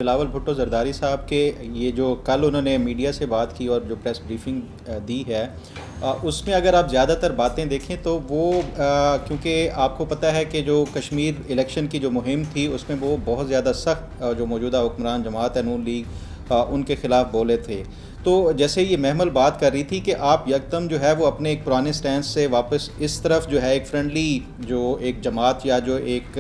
بلاول بھٹو زرداری صاحب کے یہ جو کل انہوں نے میڈیا سے بات کی اور جو پریس بریفنگ دی ہے اس میں اگر آپ زیادہ تر باتیں دیکھیں تو وہ کیونکہ آپ کو پتہ ہے کہ جو کشمیر الیکشن کی جو مہم تھی اس میں وہ بہت زیادہ سخت جو موجودہ حکمران جماعت ہے نون لیگ ان کے خلاف بولے تھے. تو جیسے یہ محمل بات کر رہی تھی کہ آپ یکدم جو ہے وہ اپنے ایک پرانے سٹینس سے واپس اس طرف جو ہے ایک فرینڈلی جو ایک جماعت یا جو ایک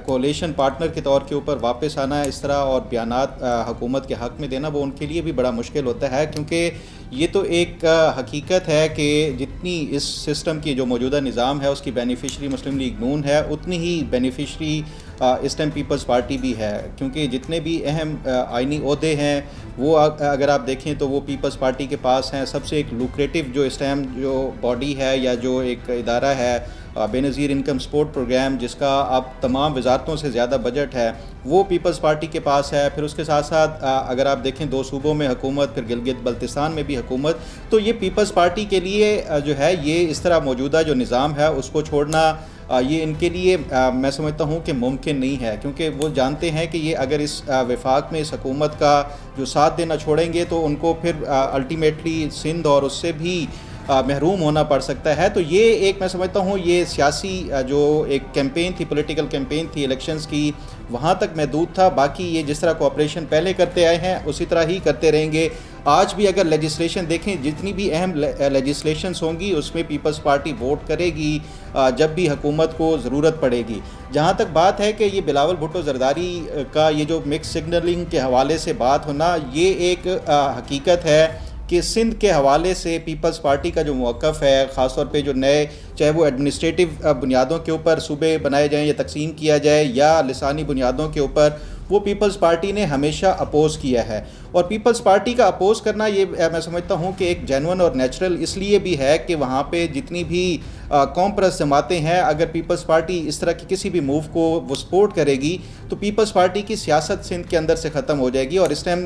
کولیشن پارٹنر کے طور کے اوپر واپس آنا ہے اس طرح اور بیانات حکومت کے حق میں دینا وہ ان کے لیے بھی بڑا مشکل ہوتا ہے, کیونکہ یہ تو ایک حقیقت ہے کہ جتنی اس سسٹم کی جو موجودہ نظام ہے اس کی بینیفیشری مسلم لیگ نون ہے اتنی ہی بینیفیشری اس ٹائم پیپلز پارٹی بھی ہے, کیونکہ جتنے بھی اہم آئینی عہدے ہیں وہ اگر آپ دیکھیں تو وہ پیپلز پارٹی کے پاس ہیں. سب سے ایک لوکریٹو جو اس ٹائم جو باڈی ہے یا جو ایک ادارہ ہے بے نظیر انکم سپورٹ پروگرام جس کا اب تمام وزارتوں سے زیادہ بجٹ ہے وہ پیپلز پارٹی کے پاس ہے. پھر اس کے ساتھ ساتھ اگر آپ دیکھیں 2 صوبوں میں حکومت, پھر گلگت بلتستان میں بھی حکومت, تو یہ پیپلز پارٹی کے لیے جو ہے یہ اس طرح موجودہ جو نظام ہے اس کو چھوڑنا یہ ان کے لیے میں سمجھتا ہوں کہ ممکن نہیں ہے, کیونکہ وہ جانتے ہیں کہ یہ اگر اس وفاق میں اس حکومت کا جو ساتھ دینا چھوڑیں گے تو ان کو پھر الٹیمیٹلی سندھ اور اس سے بھی محروم ہونا پڑ سکتا ہے. تو یہ ایک میں سمجھتا ہوں یہ سیاسی جو ایک کیمپین تھی, پولیٹیکل کیمپین تھی الیکشنز کی, وہاں تک محدود تھا. باقی یہ جس طرح کوآپریشن پہلے کرتے آئے ہیں اسی طرح ہی کرتے رہیں گے. آج بھی اگر لیجسلیشن دیکھیں جتنی بھی اہم لیجسلیشنز ہوں گی اس میں پیپلز پارٹی ووٹ کرے گی جب بھی حکومت کو ضرورت پڑے گی. جہاں تک بات ہے کہ یہ بلاول بھٹو زرداری کا یہ جو مکس سگنلنگ کے حوالے سے بات ہونا یہ ایک حقیقت ہے کہ سندھ کے حوالے سے پیپلز پارٹی کا جو موقف ہے خاص طور پہ جو نئے چاہے وہ ایڈمنسٹریٹو بنیادوں کے اوپر صوبے بنائے جائیں یا تقسیم کیا جائے یا لسانی بنیادوں کے اوپر, وہ پیپلز پارٹی نے ہمیشہ اپوز کیا ہے. اور پیپلز پارٹی کا اپوز کرنا یہ میں سمجھتا ہوں کہ ایک جینون اور نیچرل اس لیے بھی ہے کہ وہاں پہ جتنی بھی قوم پرست جماعتیں ہیں اگر پیپلز پارٹی اس طرح کی کسی بھی موو کو وہ سپورٹ کرے گی تو پیپلز پارٹی کی سیاست سندھ کے اندر سے ختم ہو جائے گی. اور اس ٹائم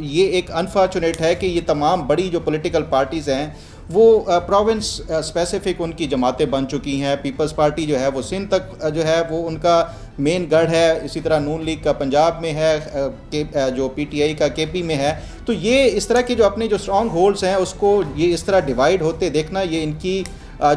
یہ ایک انفارچونیٹ ہے کہ یہ تمام بڑی جو پولیٹیکل پارٹیز ہیں وہ پروونس اسپیسیفک ان کی جماعتیں بن چکی ہیں. پیپلز پارٹی جو ہے وہ سندھ تک جو ہے وہ ان کا مین گڑھ ہے, اسی طرح نون لیگ کا پنجاب میں ہے, جو پی ٹی آئی کا کے پی میں ہے. تو یہ اس طرح کے جو اپنے جو اسٹرانگ ہولڈز ہیں اس کو یہ اس طرح ڈیوائیڈ ہوتے دیکھنا یہ ان کی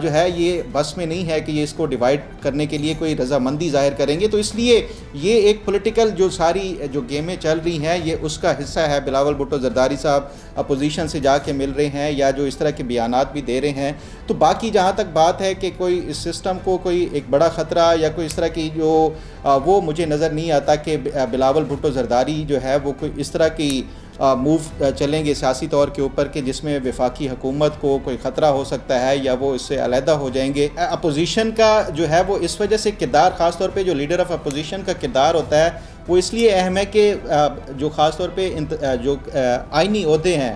جو ہے یہ بس میں نہیں ہے کہ یہ اس کو ڈیوائیڈ کرنے کے لیے کوئی رضامندی ظاہر کریں گے. تو اس لیے یہ ایک پولیٹیکل جو ساری جو گیمیں چل رہی ہیں یہ اس کا حصہ ہے. بلاول بھٹو زرداری صاحب اپوزیشن سے جا کے مل رہے ہیں یا جو اس طرح کے بیانات بھی دے رہے ہیں. تو باقی جہاں تک بات ہے کہ کوئی اس سسٹم کو کوئی ایک بڑا خطرہ یا کوئی اس طرح کی جو وہ مجھے نظر نہیں آتا کہ بلاول بھٹو زرداری جو ہے وہ کوئی اس طرح کی موو چلیں گے سیاسی طور کے اوپر کہ جس میں وفاقی حکومت کو کوئی خطرہ ہو سکتا ہے یا وہ اس سے علیحدہ ہو جائیں گے. اپوزیشن کا جو ہے وہ اس وجہ سے کردار خاص طور پہ جو لیڈر آف اپوزیشن کا کردار ہوتا ہے وہ اس لیے اہم ہے کہ جو خاص طور پہ جو آئینی عہدے ہیں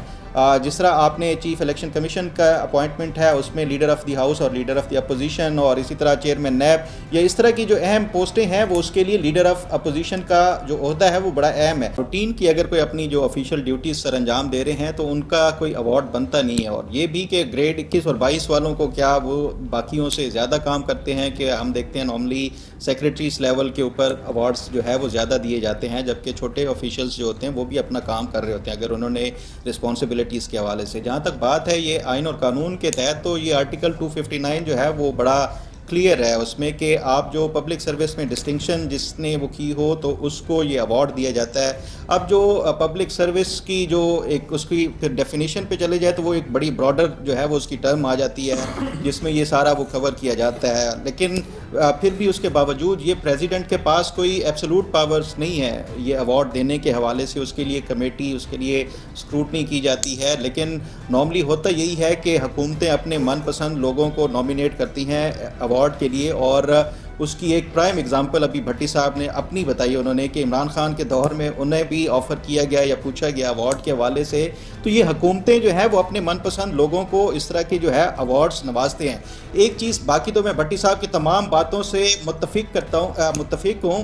جس طرح آپ نے چیف الیکشن کمیشن کا اپوائنٹمنٹ ہے اس میں لیڈر آف دی ہاؤس اور لیڈر آف دی اپوزیشن اور اسی طرح چیئرمین نیب یا اس طرح کی جو اہم پوسٹیں ہیں وہ اس کے لیے لیڈر آف اپوزیشن کا جو عہدہ ہے وہ بڑا اہم ہے. روٹین کی اگر کوئی اپنی جو آفیشیل ڈیوٹیز سر انجام دے رہے ہیں تو ان کا کوئی ایوارڈ بنتا نہیں ہے. اور یہ بھی کہ گریڈ 21 اور 22 والوں کو کیا وہ باقیوں سے زیادہ کام کرتے ہیں کہ ہم دیکھتے ہیں نارملی سیکریٹریز لیول کے اوپر ایوارڈز جو ہے وہ زیادہ دیے جاتے ہیں جبکہ چھوٹے آفیشیلز جو ہوتے ہیں وہ بھی اپنا کام کر رہے ہوتے ہیں اگر انہوں نے رسپانسبلٹیز کے حوالے سے. جہاں تک بات ہے یہ آئین اور قانون کے تحت تو یہ آرٹیکل 259 جو ہے وہ بڑا کلیئر ہے اس میں کہ آپ جو پبلک سروس میں ڈسٹنکشن جس نے وہ کی ہو تو اس کو یہ ایوارڈ دیا جاتا ہے. اب جو پبلک سروس کی جو ایک اس کی پھر ڈیفینیشن پہ چلے جائے تو وہ ایک بڑی براڈر جو ہے وہ اس کی ٹرم آ جاتی ہے جس میں یہ سارا وہ کور کیا جاتا ہے. لیکن پھر بھی اس کے باوجود یہ پریزیڈنٹ کے پاس کوئی ایبسولوٹ پاورز نہیں ہے یہ ایوارڈ دینے کے حوالے سے. اس کے لیے کمیٹی اس کے لیے اسکروٹنی کی جاتی ہے. لیکن نارملی ہوتا یہی ہے کہ حکومتیں اپنے من پسند لوگوں کو نامینیٹ کرتی ہیں ایوارڈ کے لیے. اور اس کی ایک پرائم اگزامپل ابھی بھٹی صاحب نے اپنی بتائی انہوں نے کہ عمران خان کے دور میں انہیں بھی آفر کیا گیا یا پوچھا گیا ایوارڈ کے حوالے سے. تو یہ حکومتیں جو ہیں وہ اپنے من پسند لوگوں کو اس طرح کی جو ہے ایوارڈز نوازتے ہیں. ایک چیز باقی تو میں بھٹی صاحب کی تمام باتوں سے متفق ہوں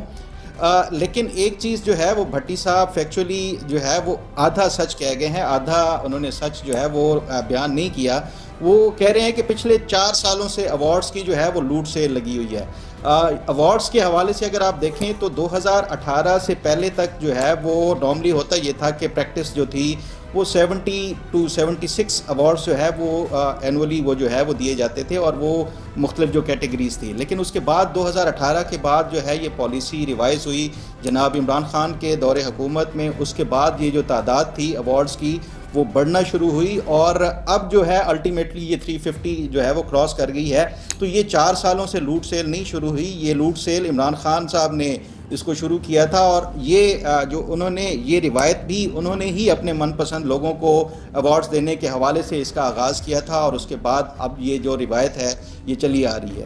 لیکن ایک چیز جو ہے وہ بھٹی صاحب فیکچولی جو ہے وہ آدھا سچ کہہ گئے ہیں, آدھا انہوں نے سچ جو ہے وہ بیان نہیں کیا. وہ کہہ رہے ہیں کہ پچھلے 4 سالوں سے ایوارڈز کی جو ہے وہ لوٹ سیل لگی ہوئی ہے۔ ایوارڈز کے حوالے سے اگر آپ دیکھیں تو 2018 سے پہلے تک جو ہے وہ نارملی ہوتا یہ تھا کہ پریکٹس جو تھی وہ 70 ٹو 76 ایوارڈز جو ہے وہ اینولی وہ جو ہے وہ دیے جاتے تھے، اور وہ مختلف جو کیٹیگریز تھی۔ لیکن اس کے بعد 2018 کے بعد جو ہے یہ پالیسی ریوائز ہوئی جناب عمران خان کے دور حکومت میں، اس کے بعد یہ جو تعداد تھی ایوارڈز کی وہ بڑھنا شروع ہوئی، اور اب جو ہے الٹیمیٹلی یہ 350 جو ہے وہ کراس کر گئی ہے۔ تو یہ 4 سالوں سے لوٹ سیل نہیں شروع ہوئی، یہ لوٹ سیل عمران خان صاحب نے اس کو شروع کیا تھا، اور یہ جو انہوں نے یہ روایت بھی انہوں نے ہی اپنے من پسند لوگوں کو ایوارڈز دینے کے حوالے سے اس کا آغاز کیا تھا، اور اس کے بعد اب یہ جو روایت ہے یہ چلی آ رہی ہے۔